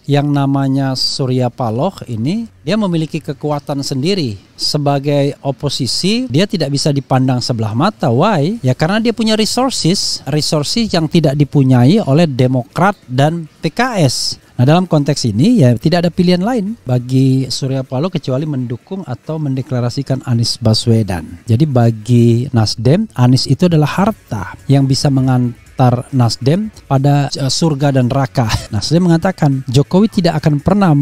yang namanya Surya Paloh ini dia memiliki kekuatan sendiri. Sebagai oposisi dia tidak bisa dipandang sebelah mata. Why? Ya karena dia punya resources yang tidak dipunyai oleh Demokrat dan PKS. Nah dalam konteks ini ya tidak ada pilihan lain bagi Surya Paloh kecuali mendukung atau mendeklarasikan Anies Baswedan. Jadi bagi Nasdem, Anies itu adalah harta yang bisa mengantar Nasdem pada surga dan neraka. Nasdem mengatakan Jokowi tidak akan pernah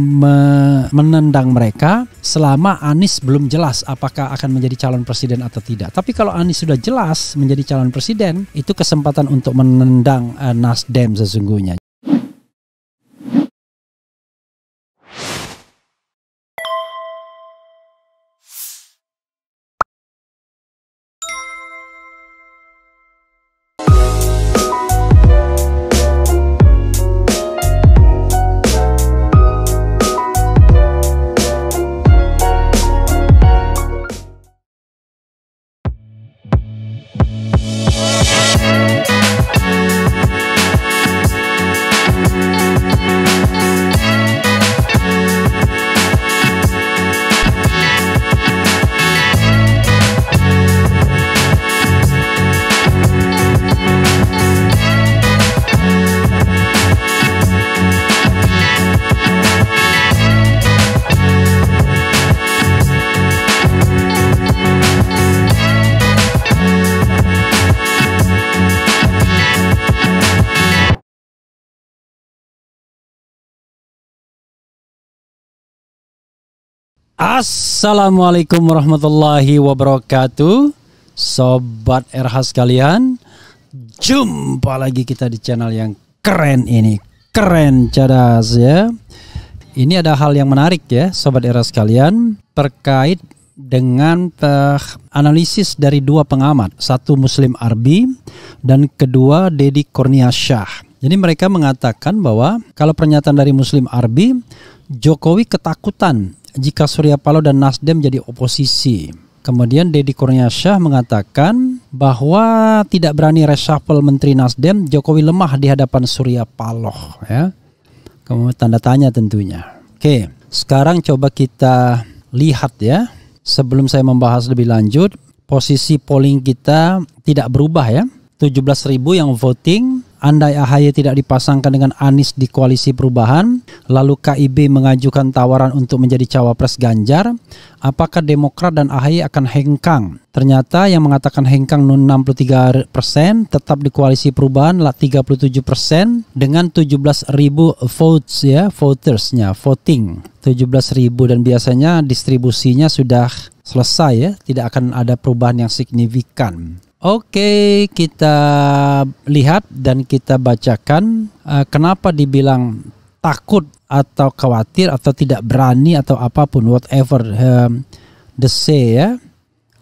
menendang mereka selama Anies belum jelas apakah akan menjadi calon presiden atau tidak. Tapi kalau Anies sudah jelas menjadi calon presiden, itu kesempatan untuk menendang Nasdem sesungguhnya. Assalamualaikum warahmatullahi wabarakatuh. Sobat RH sekalian, jumpa lagi kita di channel yang keren ini. Keren cerdas ya. Ini ada hal yang menarik ya Sobat RH sekalian, terkait dengan analisis dari dua pengamat. Satu Muslim Arbi dan kedua Deddy Kurniasyah. Jadi mereka mengatakan bahwa kalau pernyataan dari Muslim Arbi, Jokowi ketakutan jika Surya Paloh dan Nasdem jadi oposisi. Kemudian Deddy Kurniasyah mengatakan bahwa tidak berani reshuffle Menteri Nasdem, Jokowi lemah di hadapan Surya Paloh ya. Kemudian tanda tanya tentunya. Oke, sekarang coba kita lihat ya. Sebelum saya membahas lebih lanjut, posisi polling kita tidak berubah ya. 17.000 yang voting. Andai AHY tidak dipasangkan dengan Anies di koalisi perubahan, lalu KIB mengajukan tawaran untuk menjadi cawapres Ganjar, apakah Demokrat dan AHY akan hengkang? Ternyata yang mengatakan hengkang 63%, tetap di koalisi perubahan 37% dengan 17.000 votes ya, votersnya, voting 17.000, dan biasanya distribusinya sudah selesai ya, tidak akan ada perubahan yang signifikan. Oke, kita lihat dan kita bacakan kenapa dibilang takut atau khawatir atau tidak berani atau apapun, whatever the say ya.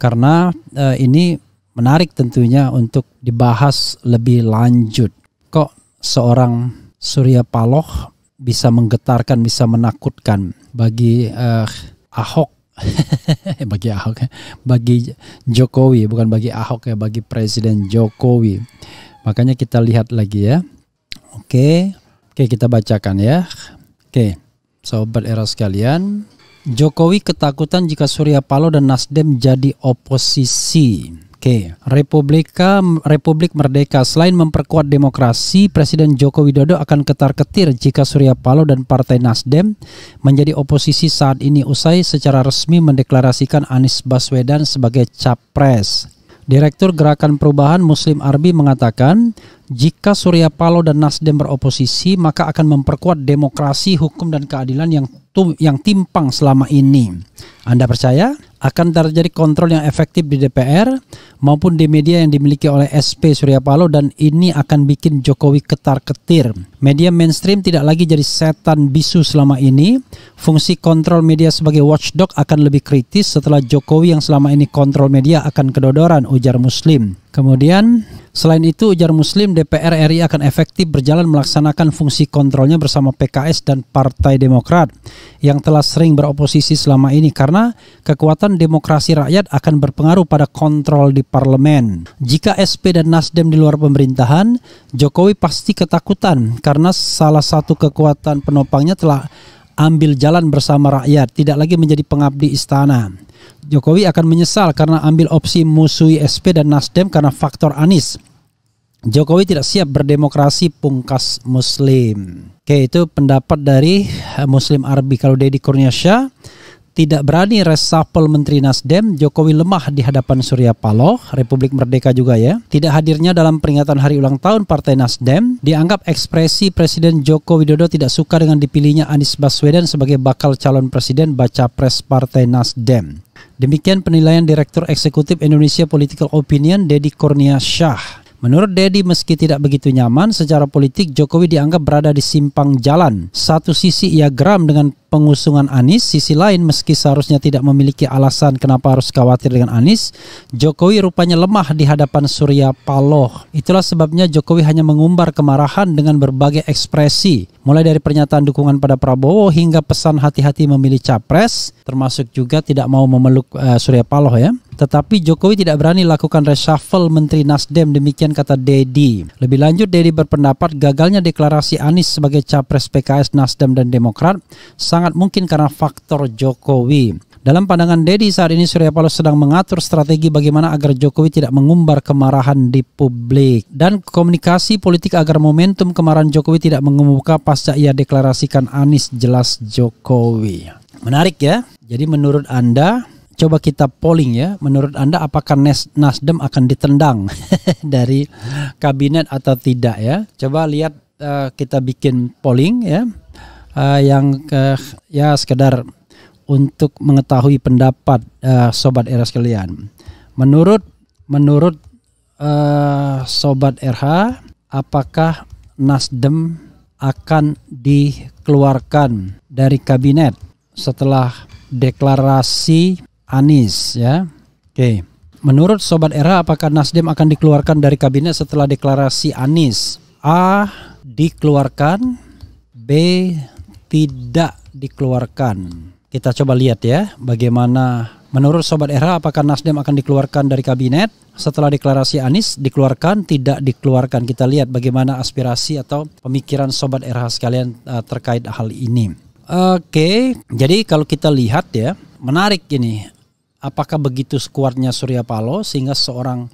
Karena ini menarik tentunya untuk dibahas lebih lanjut. Kok seorang Surya Paloh bisa menggetarkan, bisa menakutkan bagi Ahok. bagi Jokowi, bukan bagi Ahok ya, bagi Presiden Jokowi. Makanya kita lihat lagi ya. Oke, kita bacakan ya. Oke, Sobat Era sekalian, Jokowi ketakutan jika Surya Paloh dan Nasdem jadi oposisi. Oke, Republik Merdeka, selain memperkuat demokrasi, Presiden Joko Widodo akan ketar-ketir jika Surya Paloh dan Partai Nasdem menjadi oposisi saat ini usai secara resmi mendeklarasikan Anies Baswedan sebagai capres. Direktur Gerakan Perubahan Muslim Arbi mengatakan, jika Surya Paloh dan Nasdem beroposisi, maka akan memperkuat demokrasi, hukum dan keadilan yang timpang selama ini. Anda percaya akan terjadi kontrol yang efektif di DPR maupun di media yang dimiliki oleh SP Surya Paloh, dan ini akan bikin Jokowi ketar-ketir. Media mainstream tidak lagi jadi setan bisu selama ini. Fungsi kontrol media sebagai watchdog akan lebih kritis setelah Jokowi yang selama ini kontrol media akan kedodoran, ujar Muslim. Kemudian Selain itu, ujar Muslim, DPR RI akan efektif berjalan melaksanakan fungsi kontrolnya bersama PKS dan Partai Demokrat yang telah sering beroposisi selama ini karena kekuatan demokrasi rakyat akan berpengaruh pada kontrol di parlemen. Jika SP dan Nasdem di luar pemerintahan, Jokowi pasti ketakutan karena salah satu kekuatan penopangnya telah ambil jalan bersama rakyat, tidak lagi menjadi pengabdi istana. Jokowi akan menyesal karena ambil opsi musuhi SP dan Nasdem karena faktor Anies. Jokowi tidak siap berdemokrasi, pungkas Muslim. Oke, itu pendapat dari Muslim Arbi. Kalau Deddy Kurniasyah tidak berani reshuffle Menteri Nasdem, Jokowi lemah di hadapan Surya Paloh, Republik Merdeka juga ya. Tidak hadirnya dalam peringatan hari ulang tahun Partai Nasdem dianggap ekspresi Presiden Joko Widodo tidak suka dengan dipilihnya Anies Baswedan sebagai bakal calon presiden baca pres Partai Nasdem. Demikian penilaian Direktur Eksekutif Indonesia Political Opinion, Deddy Kurniasyah. Menurut Deddy, meski tidak begitu nyaman secara politik, Jokowi dianggap berada di simpang jalan. Satu sisi ia geram dengan pengusungan Anies, sisi lain meski seharusnya tidak memiliki alasan kenapa harus khawatir dengan Anies, Jokowi rupanya lemah di hadapan Surya Paloh. Itulah sebabnya Jokowi hanya mengumbar kemarahan dengan berbagai ekspresi, mulai dari pernyataan dukungan pada Prabowo hingga pesan hati-hati memilih capres, termasuk juga tidak mau memeluk Surya Paloh ya. Tetapi Jokowi tidak berani lakukan reshuffle Menteri Nasdem, demikian kata Deddy. Lebih lanjut, Deddy berpendapat gagalnya deklarasi Anies sebagai capres PKS, Nasdem, dan Demokrat sangat mungkin karena faktor Jokowi. Dalam pandangan Deddy, saat ini Surya Paloh sedang mengatur strategi bagaimana agar Jokowi tidak mengumbar kemarahan di publik. Dan komunikasi politik agar momentum kemarahan Jokowi tidak mengemuka pasca ia deklarasikan Anies, jelas Jokowi. Menarik ya. Jadi menurut Anda, coba kita polling ya. Menurut Anda apakah Nasdem akan ditendang dari kabinet atau tidak ya? Coba lihat, kita bikin polling ya. Ya sekedar untuk mengetahui pendapat Sobat RH sekalian. Menurut Sobat RH, apakah Nasdem akan dikeluarkan dari kabinet setelah deklarasi Anies ya? Oke. Menurut Sobat RH, apakah Nasdem akan dikeluarkan dari kabinet setelah deklarasi Anies? A. Dikeluarkan. B. Tidak dikeluarkan. Kita coba lihat ya, bagaimana menurut Sobat RH, apakah Nasdem akan dikeluarkan dari kabinet setelah deklarasi Anies? Dikeluarkan, tidak dikeluarkan. Kita lihat bagaimana aspirasi atau pemikiran Sobat RH sekalian terkait hal ini. Oke, jadi kalau kita lihat ya, menarik ini. Apakah begitu kuatnya Surya Paloh sehingga seorang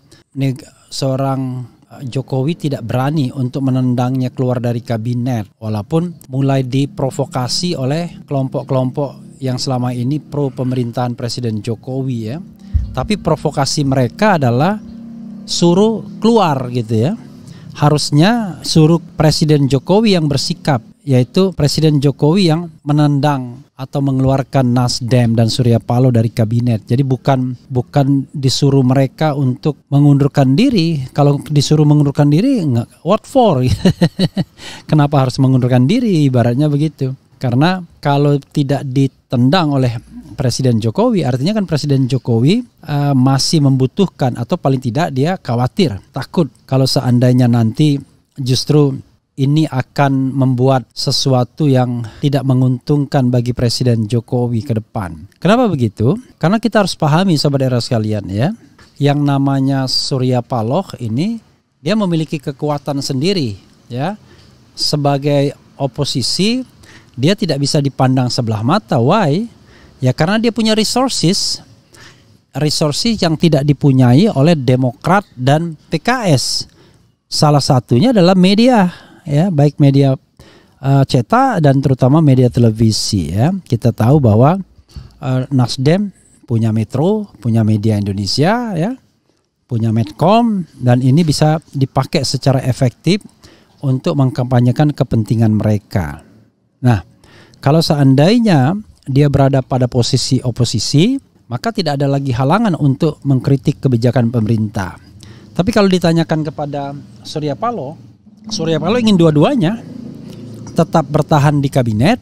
Jokowi tidak berani untuk menendangnya keluar dari kabinet, walaupun mulai diprovokasi oleh kelompok-kelompok yang selama ini pro pemerintahan Presiden Jokowi ya. Tapi provokasi mereka adalah suruh keluar gitu ya. Harusnya suruh Presiden Jokowi yang bersikap, yaitu Presiden Jokowi yang menendang atau mengeluarkan Nasdem dan Surya Paloh dari kabinet. Jadi bukan disuruh mereka untuk mengundurkan diri. Kalau disuruh mengundurkan diri, what for? Kenapa harus mengundurkan diri? Ibaratnya begitu. Karena kalau tidak ditendang oleh Presiden Jokowi, artinya kan Presiden Jokowi masih membutuhkan, atau paling tidak dia khawatir, takut kalau seandainya nanti justru ini akan membuat sesuatu yang tidak menguntungkan bagi Presiden Jokowi ke depan. Kenapa begitu? Karena kita harus pahami Sobat RH sekalian ya, yang namanya Surya Paloh ini dia memiliki kekuatan sendiri ya. Sebagai oposisi dia tidak bisa dipandang sebelah mata. Why? Ya karena dia punya resources yang tidak dipunyai oleh Demokrat dan PKS. Salah satunya adalah media. Ya, baik media cetak dan terutama media televisi ya. Kita tahu bahwa Nasdem punya Metro, punya Media Indonesia ya, punya Medcom, dan ini bisa dipakai secara efektif untuk mengkampanyekan kepentingan mereka. Nah, kalau seandainya dia berada pada posisi oposisi, maka tidak ada lagi halangan untuk mengkritik kebijakan pemerintah. Tapi kalau ditanyakan kepada Surya Paloh ingin dua-duanya, tetap bertahan di kabinet,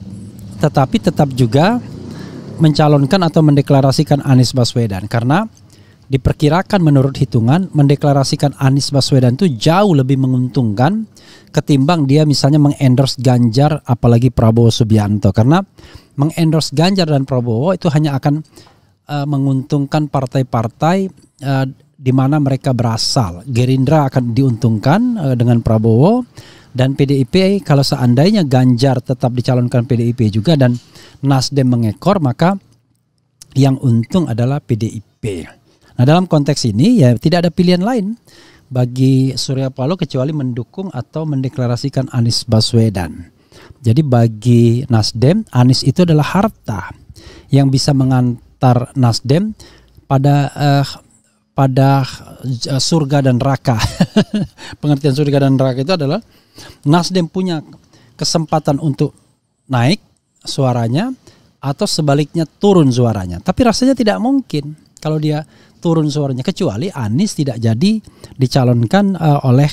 tetapi tetap juga mencalonkan atau mendeklarasikan Anies Baswedan. Karena diperkirakan menurut hitungan mendeklarasikan Anies Baswedan itu jauh lebih menguntungkan ketimbang dia misalnya mengendorse Ganjar apalagi Prabowo Subianto, karena mengendorse Ganjar dan Prabowo itu hanya akan menguntungkan partai-partai di mana mereka berasal. Gerindra akan diuntungkan dengan Prabowo, dan PDIP kalau seandainya Ganjar tetap dicalonkan PDIP juga dan Nasdem mengekor, maka yang untung adalah PDIP. Nah, dalam konteks ini ya tidak ada pilihan lain bagi Surya Paloh kecuali mendukung atau mendeklarasikan Anies Baswedan. Jadi bagi Nasdem, Anies itu adalah harta yang bisa mengantar Nasdem pada surga dan neraka. Pengertian surga dan neraka itu adalah Nasdem punya kesempatan untuk naik suaranya atau sebaliknya turun suaranya. Tapi rasanya tidak mungkin kalau dia turun suaranya, kecuali Anies tidak jadi dicalonkan oleh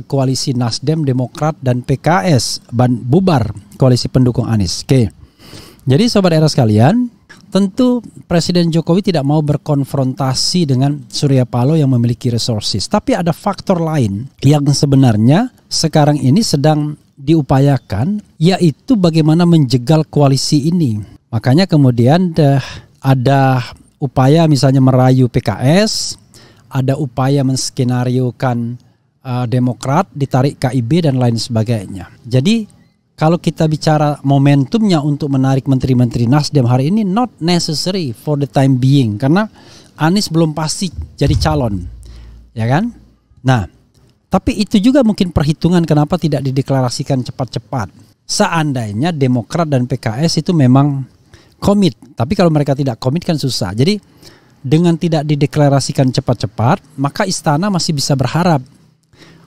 koalisi Nasdem, Demokrat dan PKS, bubar koalisi pendukung Anies. Oke. Jadi Sobat Era sekalian, tentu Presiden Jokowi tidak mau berkonfrontasi dengan Surya Paloh yang memiliki resources. Tapi ada faktor lain yang sebenarnya sekarang ini sedang diupayakan, yaitu bagaimana menjegal koalisi ini. Makanya kemudian ada upaya misalnya merayu PKS, ada upaya menskenariokan Demokrat ditarik KIB dan lain sebagainya. Jadi kalau kita bicara momentumnya untuk menarik menteri-menteri Nasdem hari ini, not necessary for the time being, karena Anies belum pasti jadi calon, ya kan? Nah, tapi itu juga mungkin perhitungan kenapa tidak dideklarasikan cepat-cepat. Seandainya Demokrat dan PKS itu memang komit, tapi kalau mereka tidak komit kan susah. Jadi dengan tidak dideklarasikan cepat-cepat, maka istana masih bisa berharap,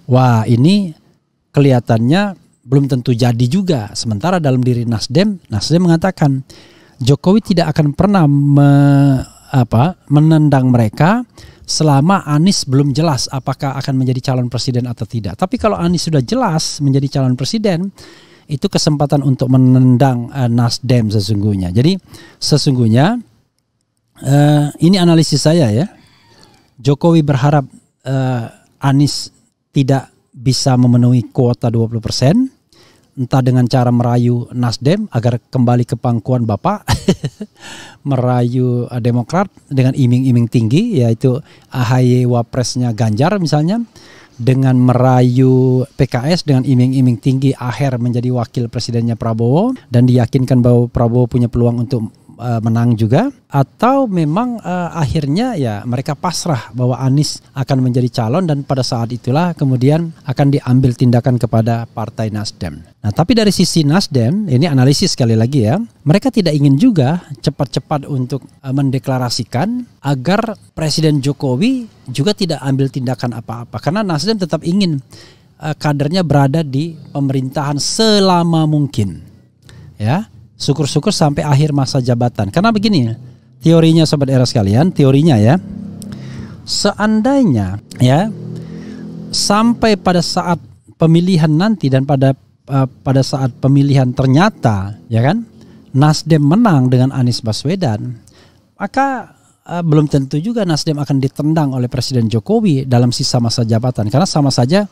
wah ini kelihatannya belum tentu jadi juga. Sementara dalam diri Nasdem mengatakan Jokowi tidak akan pernah menendang mereka selama Anies belum jelas apakah akan menjadi calon presiden atau tidak. Tapi kalau Anies sudah jelas menjadi calon presiden, itu kesempatan untuk menendang Nasdem sesungguhnya. Jadi sesungguhnya ini analisis saya ya. Jokowi berharap Anies tidak bisa memenuhi kuota 20%, entah dengan cara merayu Nasdem agar kembali ke pangkuan Bapak, merayu Demokrat dengan iming-iming tinggi, yaitu AHY wapresnya Ganjar misalnya, dengan merayu PKS dengan iming-iming tinggi Aher menjadi wakil presidennya Prabowo dan diyakinkan bahwa Prabowo punya peluang untuk menang juga, atau memang akhirnya ya mereka pasrah bahwa Anies akan menjadi calon dan pada saat itulah kemudian akan diambil tindakan kepada Partai Nasdem. Nah, tapi dari sisi Nasdem, ini analisis sekali lagi ya, mereka tidak ingin juga cepat-cepat untuk mendeklarasikan agar Presiden Jokowi juga tidak ambil tindakan apa-apa, karena Nasdem tetap ingin kadernya berada di pemerintahan selama mungkin, ya. Syukur-syukur sampai akhir masa jabatan. Karena begini, teorinya Sobat Era sekalian, teorinya ya, seandainya ya sampai pada saat pemilihan nanti dan pada saat pemilihan ternyata ya kan Nasdem menang dengan Anies Baswedan, maka belum tentu juga Nasdem akan ditendang oleh Presiden Jokowi dalam sisa masa jabatan, karena sama saja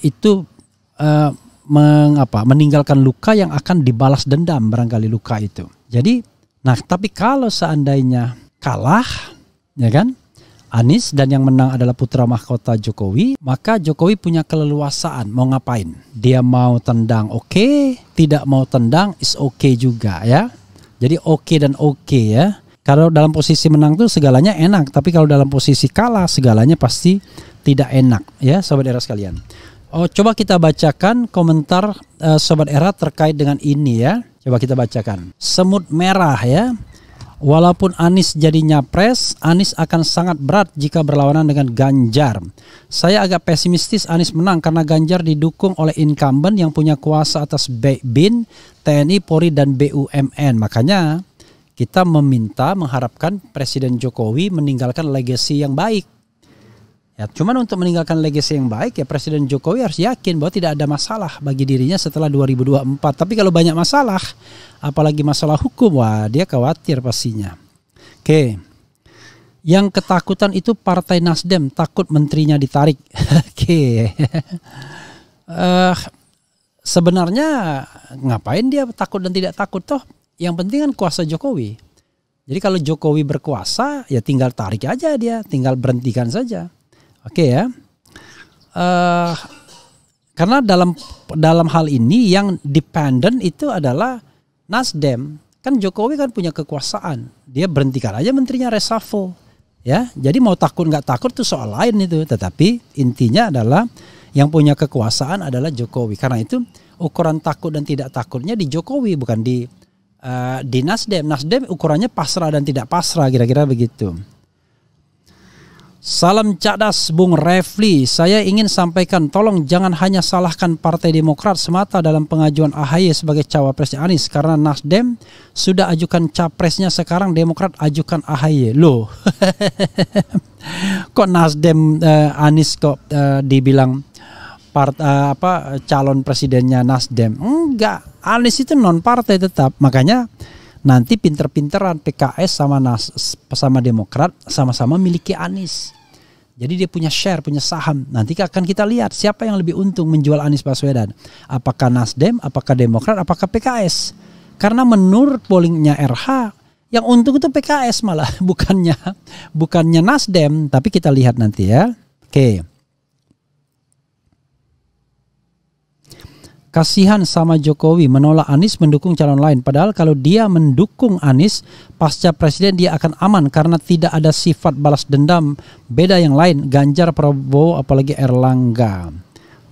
itu meninggalkan luka yang akan dibalas dendam barangkali luka itu. Jadi, nah tapi kalau seandainya kalah, ya kan, Anies dan yang menang adalah putra mahkota Jokowi, maka Jokowi punya keleluasaan mau ngapain. Dia mau tendang oke, tidak mau tendang is oke juga ya. Jadi oke dan oke ya. Kalau dalam posisi menang tuh segalanya enak, tapi kalau dalam posisi kalah segalanya pasti tidak enak ya Sobat Era sekalian. Oh, coba kita bacakan komentar Sobat Era terkait dengan ini ya. Coba kita bacakan. Semut merah ya. Walaupun Anies jadi nyapres, Anies akan sangat berat jika berlawanan dengan Ganjar. Saya agak pesimistis Anies menang karena Ganjar didukung oleh incumbent yang punya kuasa atas BIN, TNI, Polri, dan BUMN. Makanya kita mengharapkan Presiden Jokowi meninggalkan legacy yang baik. Ya, cuman untuk meninggalkan legacy yang baik ya Presiden Jokowi harus yakin bahwa tidak ada masalah bagi dirinya setelah 2024. Tapi kalau banyak masalah, apalagi masalah hukum, wah dia khawatir pastinya. Oke. Yang ketakutan itu Partai Nasdem, takut menterinya ditarik. Oke. Sebenarnya ngapain dia takut dan tidak takut toh? Yang penting kan kuasa Jokowi. Jadi kalau Jokowi berkuasa ya tinggal tarik aja dia, tinggal berhentikan saja. Oke ya. Karena dalam hal ini yang dependent itu adalah Nasdem. Kan Jokowi kan punya kekuasaan. Dia berhentikan aja menterinya, reshuffle. Ya, jadi mau takut nggak takut itu soal lain itu. Tetapi intinya adalah yang punya kekuasaan adalah Jokowi. Karena itu ukuran takut dan tidak takutnya di Jokowi, bukan di Nasdem. Nasdem ukurannya pasrah dan tidak pasrah, kira-kira begitu. Salam cadas Bung Refli, saya ingin sampaikan tolong jangan hanya salahkan Partai Demokrat semata dalam pengajuan AHY sebagai cawapresnya Anies, karena Nasdem sudah ajukan capresnya, sekarang Demokrat ajukan AHY. Loh. Kok Nasdem Anies kok dibilang calon presidennya Nasdem? Enggak, Anies itu non partai tetap. Makanya nanti pinter-pinteran PKS sama Demokrat sama-sama miliki Anies. Jadi dia punya share, punya saham. Nanti akan kita lihat siapa yang lebih untung menjual Anies Baswedan. Apakah Nasdem, apakah Demokrat, apakah PKS. Karena menurut pollingnya RH, yang untung itu PKS malah, bukannya Nasdem. Tapi kita lihat nanti ya. Oke. Kasihan sama Jokowi menolak Anies mendukung calon lain. Padahal kalau dia mendukung Anies pasca presiden dia akan aman karena tidak ada sifat balas dendam. Beda yang lain, Ganjar, Prabowo, apalagi Erlangga.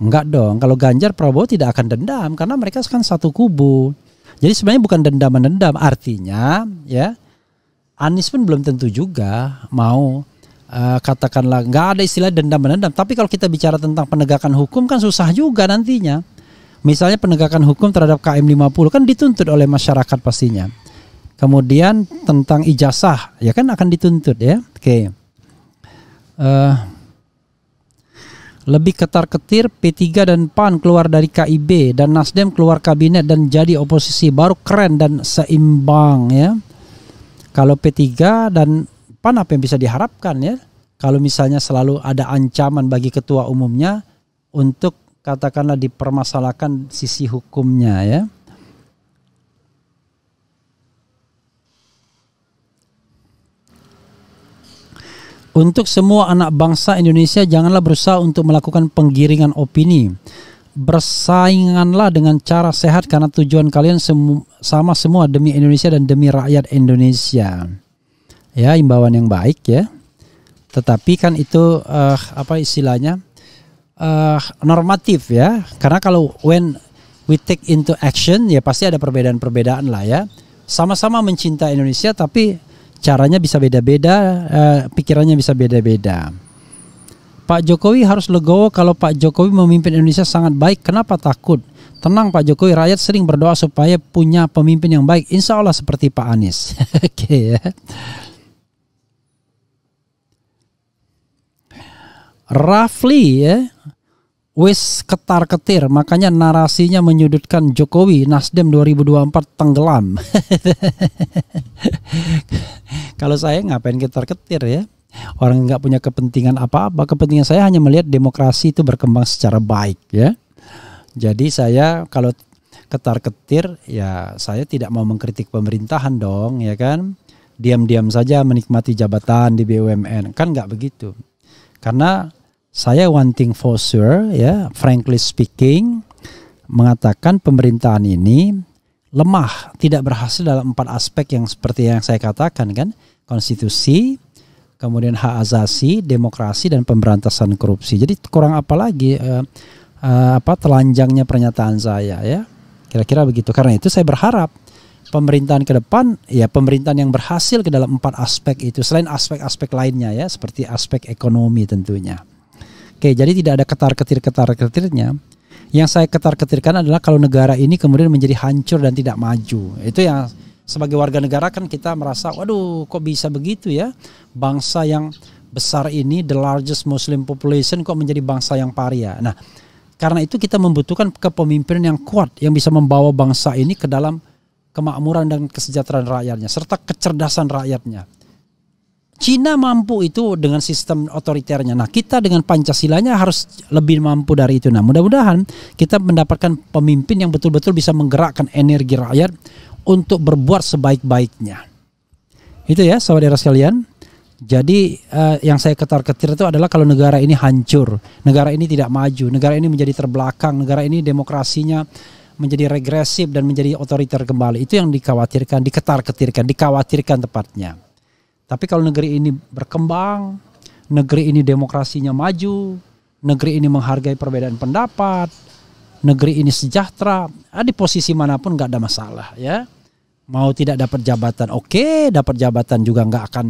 Enggak dong, kalau Ganjar, Prabowo tidak akan dendam karena mereka kan satu kubu. Jadi sebenarnya bukan dendam-mendendam. Artinya ya Anies pun belum tentu juga mau katakanlah nggak ada istilah dendam-mendendam. Tapi kalau kita bicara tentang penegakan hukum kan susah juga nantinya. Misalnya penegakan hukum terhadap KM50 kan dituntut oleh masyarakat pastinya. Kemudian tentang ijazah ya kan akan dituntut ya. Oke. Lebih ketar-ketir P3 dan PAN keluar dari KIB dan Nasdem keluar kabinet dan jadi oposisi baru keren dan seimbang ya. Kalau P3 dan PAN apa yang bisa diharapkan ya? Kalau misalnya selalu ada ancaman bagi ketua umumnya untuk katakanlah dipermasalahkan sisi hukumnya ya. Untuk semua anak bangsa Indonesia janganlah berusaha untuk melakukan penggiringan opini. Bersainganlah dengan cara sehat karena tujuan kalian sama semua demi Indonesia dan demi rakyat Indonesia. Ya, imbauan yang baik ya. Tetapi kan itu apa istilahnya? Normatif ya, karena kalau when we take into action ya pasti ada perbedaan-perbedaan lah ya. Sama-sama mencintai Indonesia tapi caranya bisa beda-beda, pikirannya bisa beda-beda. Pak Jokowi harus legowo kalau Pak Jokowi memimpin Indonesia sangat baik. Kenapa takut? Tenang Pak Jokowi, rakyat sering berdoa supaya punya pemimpin yang baik. Insya Allah seperti Pak Anies. Oke ya. Rafli ya, wis ketar-ketir, makanya narasinya menyudutkan Jokowi. Nasdem 2024 tenggelam. Kalau saya ngapain ketar-ketir ya? Orang nggak punya kepentingan apa-apa. Kepentingan saya hanya melihat demokrasi itu berkembang secara baik ya. Jadi saya kalau ketar-ketir ya saya tidak mau mengkritik pemerintahan dong ya kan. Diam-diam saja menikmati jabatan di BUMN kan nggak begitu. Karena saya one thing for sure ya, frankly speaking, mengatakan pemerintahan ini lemah, tidak berhasil dalam 4 aspek yang seperti yang saya katakan kan, konstitusi, kemudian hak asasi, demokrasi dan pemberantasan korupsi. Jadi kurang apa lagi telanjangnya pernyataan saya ya, kira-kira begitu. Karena itu saya berharap pemerintahan ke depan ya pemerintahan yang berhasil ke dalam 4 aspek itu, selain aspek-aspek lainnya ya, seperti aspek ekonomi tentunya. Oke, jadi tidak ada ketar-ketirnya. Yang saya ketar-ketirkan adalah kalau negara ini kemudian menjadi hancur dan tidak maju. Itu yang sebagai warga negara kan kita merasa, waduh kok bisa begitu ya. Bangsa yang besar ini, the largest Muslim population kok menjadi bangsa yang paria. Nah, karena itu kita membutuhkan kepemimpinan yang kuat yang bisa membawa bangsa ini ke dalam kemakmuran dan kesejahteraan rakyatnya serta kecerdasan rakyatnya. Cina mampu itu dengan sistem otoriternya. Nah, kita dengan Pancasilanya harus lebih mampu dari itu. Nah, mudah-mudahan kita mendapatkan pemimpin yang betul-betul bisa menggerakkan energi rakyat untuk berbuat sebaik-baiknya. Itu ya, saudara sekalian. Jadi yang saya ketar-ketir itu adalah kalau negara ini hancur, negara ini tidak maju, negara ini menjadi terbelakang, negara ini demokrasinya menjadi regresif dan menjadi otoriter kembali. Itu yang dikhawatirkan, diketar-ketirkan, dikhawatirkan tepatnya. Tapi kalau negeri ini berkembang, negeri ini demokrasinya maju, negeri ini menghargai perbedaan pendapat, negeri ini sejahtera, di posisi manapun nggak ada masalah ya. Mau tidak dapat jabatan, oke, dapat jabatan juga nggak akan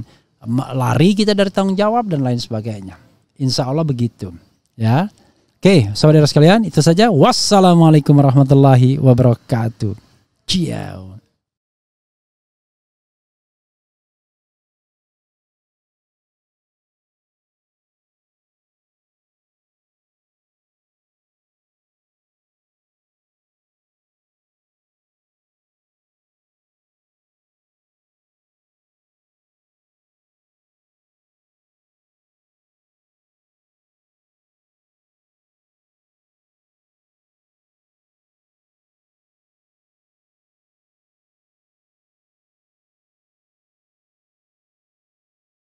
lari kita dari tanggung jawab dan lain sebagainya. Insya Allah begitu ya. Oke, saudara sekalian, itu saja. Wassalamualaikum warahmatullahi wabarakatuh. Ciao.